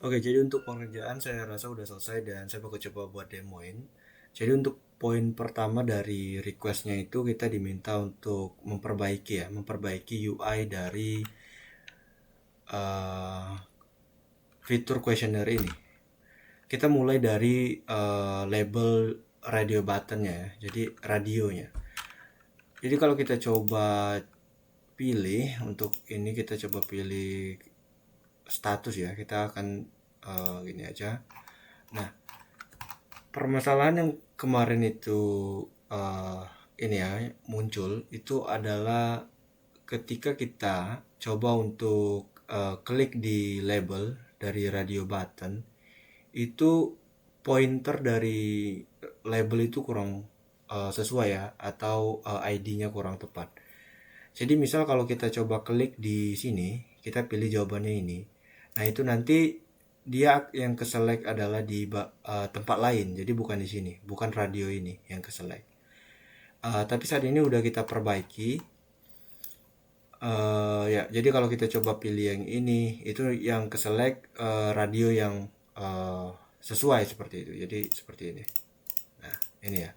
Oke, jadi untuk pengerjaan saya rasa udah selesai dan saya bakal coba buat demoin. Jadi untuk poin pertama dari requestnya itu kita diminta untuk memperbaiki UI dari uh, fitur questionnaire ini. Kita mulai dari label radio buttonnya ya, jadi radionya. Jadi kalau kita coba pilih untuk ini, kita coba pilih status ya, kita akan gini aja. Nah, permasalahan yang kemarin itu uh, ini ya muncul itu adalah ketika kita coba untuk klik di label dari radio button, itu pointer dari label itu kurang sesuai ya, atau ID-nya kurang tepat. Jadi misal kalau kita coba klik di sini, kita pilih jawabannya ini. Nah, itu nanti dia yang keselect adalah di tempat lain. Jadi bukan di sini, bukan radio ini yang keselect. Tapi saat ini udah kita perbaiki. Ya, jadi kalau kita coba pilih yang ini, itu yang keselect radio yang sesuai seperti itu. Jadi seperti ini. Nah, ini ya.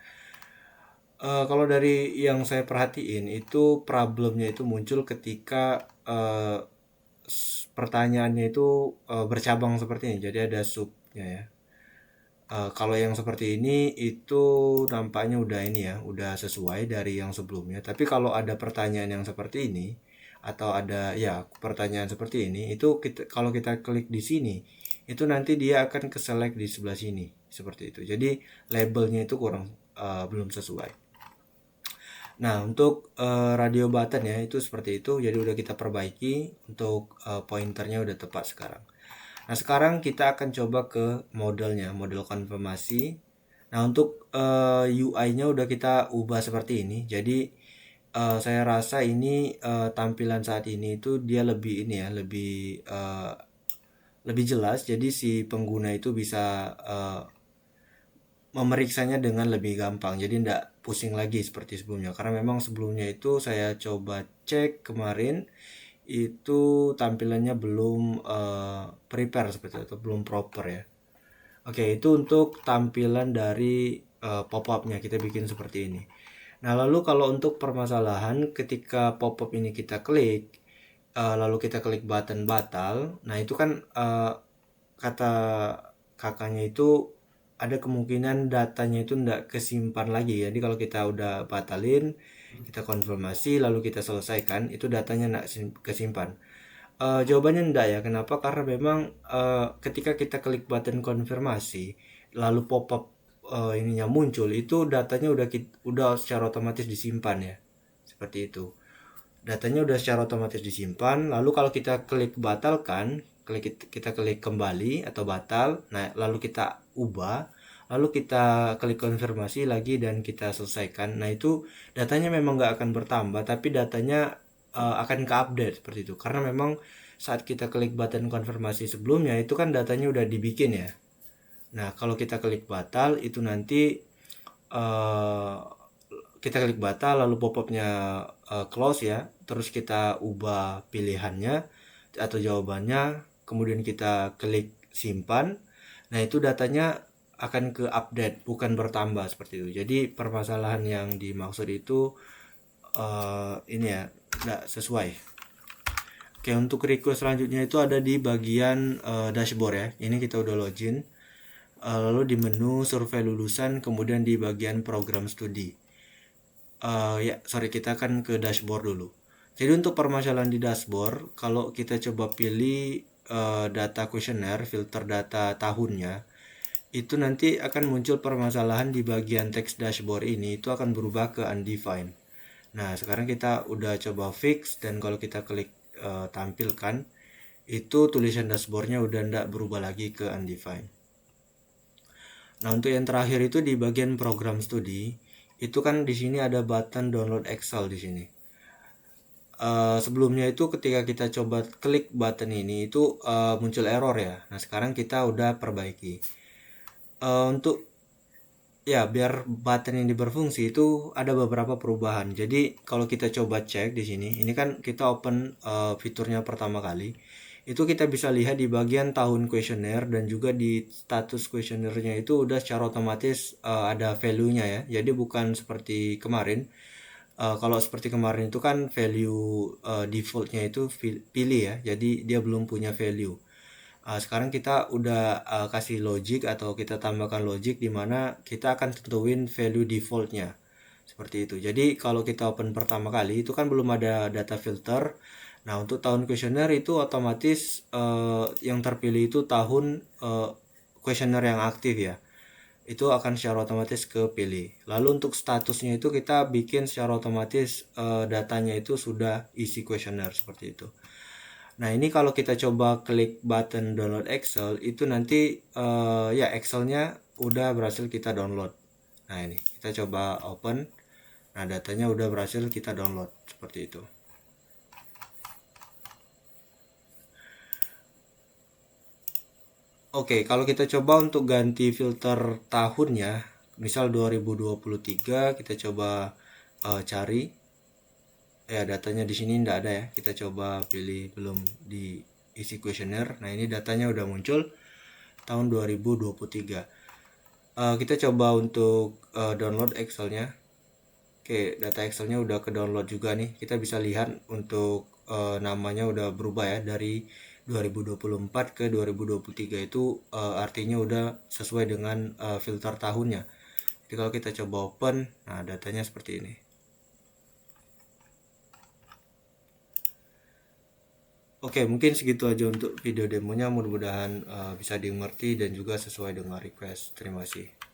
Kalau dari yang saya perhatiin itu problemnya itu muncul ketika pertanyaannya itu bercabang seperti ini. Jadi ada subnya ya. Kalau yang seperti ini itu nampaknya udah ini ya, udah sesuai dari yang sebelumnya. Tapi kalau ada pertanyaan yang seperti ini atau ada ya pertanyaan seperti ini, itu kalau kita klik di sini, itu nanti dia akan ke-select di sebelah sini seperti itu. Jadi labelnya itu kurang belum sesuai. Nah, untuk radio button ya itu seperti itu. Jadi udah kita perbaiki, untuk pointernya udah tepat sekarang. Nah, sekarang kita akan coba ke modelnya, model konfirmasi. Nah, untuk UI-nya udah kita ubah seperti ini. Jadi saya rasa ini tampilan saat ini itu dia lebih ini ya, lebih jelas. Jadi si pengguna itu bisa memeriksanya dengan lebih gampang, jadi tidak pusing lagi seperti sebelumnya. Karena memang sebelumnya itu saya coba cek kemarin itu tampilannya belum prepare seperti itu, belum proper ya. Oke, itu untuk tampilan dari pop-upnya kita bikin seperti ini. Nah, lalu kalau untuk permasalahan ketika pop-up ini kita klik, lalu kita klik button batal, nah itu kan kata kakaknya itu ada kemungkinan datanya itu tidak kesimpan lagi. Jadi kalau kita udah batalin, kita konfirmasi, lalu kita selesaikan, itu datanya tidak kesimpan. Jawabannya enggak ya. Kenapa? Karena memang ketika kita klik button konfirmasi, lalu pop-up ininya muncul, itu datanya udah secara otomatis disimpan ya. Seperti itu. Datanya udah secara otomatis disimpan. Lalu kalau kita klik batalkan, kita klik kembali atau batal, nah lalu kita ubah, lalu kita klik konfirmasi lagi dan kita selesaikan. Nah, itu datanya memang nggak akan bertambah, tapi datanya akan ke-update seperti itu. Karena memang saat kita klik button konfirmasi sebelumnya itu kan datanya udah dibikin ya. Nah, kalau kita klik batal itu nanti uh, kita klik batal lalu pop-upnya close ya. Terus kita ubah pilihannya atau jawabannya, kemudian kita klik simpan. Nah, itu datanya akan ke update, bukan bertambah seperti itu. Jadi permasalahan yang dimaksud itu ini ya, tidak sesuai. Oke, untuk request selanjutnya itu ada di bagian dashboard ya. Ini kita udah login. Lalu di menu survei lulusan, kemudian di bagian program studi. Kita akan ke dashboard dulu. Jadi untuk permasalahan di dashboard, kalau kita coba pilih data kuesioner, filter data tahunnya, itu nanti akan muncul permasalahan di bagian teks dashboard ini, itu akan berubah ke undefined. Nah, sekarang kita udah coba fix, dan kalau kita klik tampilkan, itu tulisan dashboardnya udah tidak berubah lagi ke undefined. Nah, untuk yang terakhir itu di bagian program studi, itu kan di sini ada button download Excel di sini. Sebelumnya itu ketika kita coba klik button ini itu muncul error ya. Nah, sekarang kita udah perbaiki. Untuk ya biar button ini berfungsi itu ada beberapa perubahan. Jadi kalau kita coba cek di sini, ini kan kita open fiturnya pertama kali. itu kita bisa lihat di bagian tahun kuesioner dan juga di status kuesionernya itu udah secara otomatis ada value-nya ya. Jadi bukan seperti kemarin. Kalau seperti kemarin itu kan value default-nya itu pilih ya. Jadi dia belum punya value. Sekarang kita udah kasih logic atau kita tambahkan logic di mana kita akan tentuin value default-nya. Seperti itu. Jadi kalau kita open pertama kali itu kan belum ada data filter. Nah, untuk tahun kuesioner itu otomatis yang terpilih itu tahun kuesioner yang aktif ya. Itu akan secara otomatis kepilih. Lalu untuk statusnya itu kita bikin secara otomatis datanya itu sudah isi kuesioner seperti itu. Nah, ini kalau kita coba klik button download Excel itu nanti ya Excelnya udah berhasil kita download. Nah, ini kita coba open. Nah, datanya udah berhasil kita download seperti itu. Oke, kalau kita coba untuk ganti filter tahunnya, misal 2023, kita coba cari. Ya, datanya di sini tidak ada ya. Kita coba pilih belum diisi kuesioner. Nah, ini datanya udah muncul tahun 2023. Kita coba untuk download Excelnya. Oke, data Excelnya udah ke download juga nih. Kita bisa lihat untuk namanya udah berubah ya dari 2024 ke 2023 itu artinya udah sesuai dengan filter tahunnya. Jadi kalau kita coba open, nah datanya seperti ini. Oke, mungkin segitu aja untuk video demonya. Mudah-mudahan bisa dimengerti dan juga sesuai dengan request. Terima kasih.